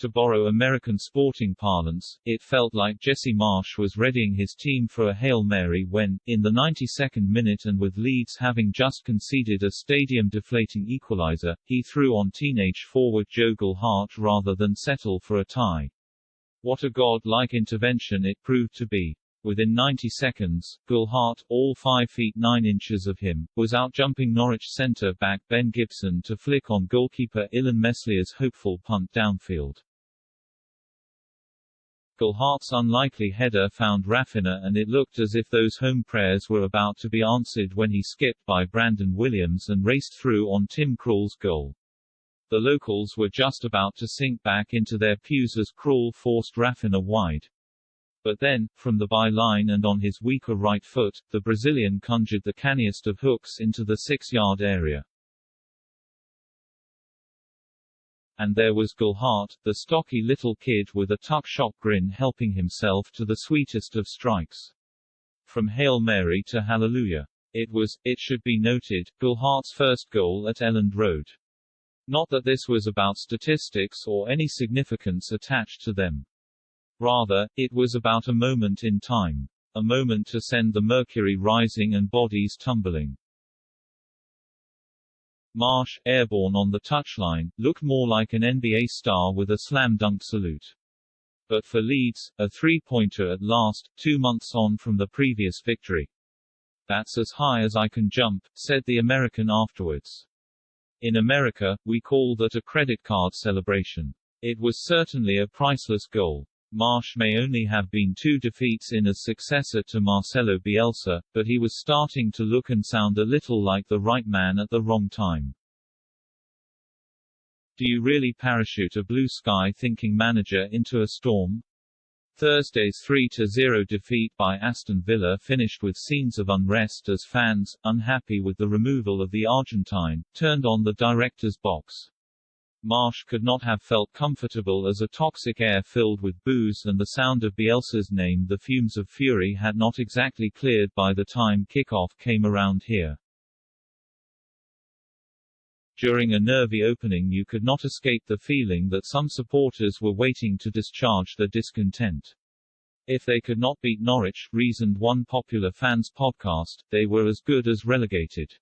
To borrow American sporting parlance, it felt like Jesse Marsch was readying his team for a Hail Mary when, in the 92nd minute and with Leeds having just conceded a stadium-deflating equalizer, he threw on teenage forward Joe Gelhardt rather than settle for a tie. What a god-like intervention it proved to be. Within 90 seconds, Gelhardt, all 5 feet 9 inches of him, was out-jumping Norwich centre-back Ben Gibson to flick on goalkeeper Ilan Meslier's hopeful punt downfield. Gelhardt's unlikely header found Rafinha and it looked as if those home prayers were about to be answered when he skipped by Brandon Williams and raced through on Tim Krul's goal. The locals were just about to sink back into their pews as Krul forced Rafinha wide. But then, from the byline and on his weaker right foot, the Brazilian conjured the canniest of hooks into the 6-yard area. And there was Gelhardt, the stocky little kid with a tuck-shop grin helping himself to the sweetest of strikes. From Hail Mary to Hallelujah. It was, it should be noted, Gelhardt's first goal at Elland Road. Not that this was about statistics or any significance attached to them. Rather, it was about a moment in time. A moment to send the mercury rising and bodies tumbling. Marsch, airborne on the touchline, looked more like an NBA star with a slam dunk salute. But for Leeds, a three-pointer at last, 2 months on from the previous victory. "That's as high as I can jump," said the American afterwards. In America, we call that a credit card celebration. It was certainly a priceless goal. Marsch may only have been 2 defeats in as successor to Marcelo Bielsa, but he was starting to look and sound a little like the right man at the wrong time. Do you really parachute a blue sky-thinking manager into a storm? Thursday's 3-0 defeat by Aston Villa finished with scenes of unrest as fans, unhappy with the removal of the Argentine, turned on the director's box. Marsch could not have felt comfortable as a toxic air filled with booze and the sound of Bielsa's name. The fumes of fury had not exactly cleared by the time kickoff came around here. During a nervy opening you could not escape the feeling that some supporters were waiting to discharge their discontent. If they could not beat Norwich, reasoned one popular fans podcast, they were as good as relegated.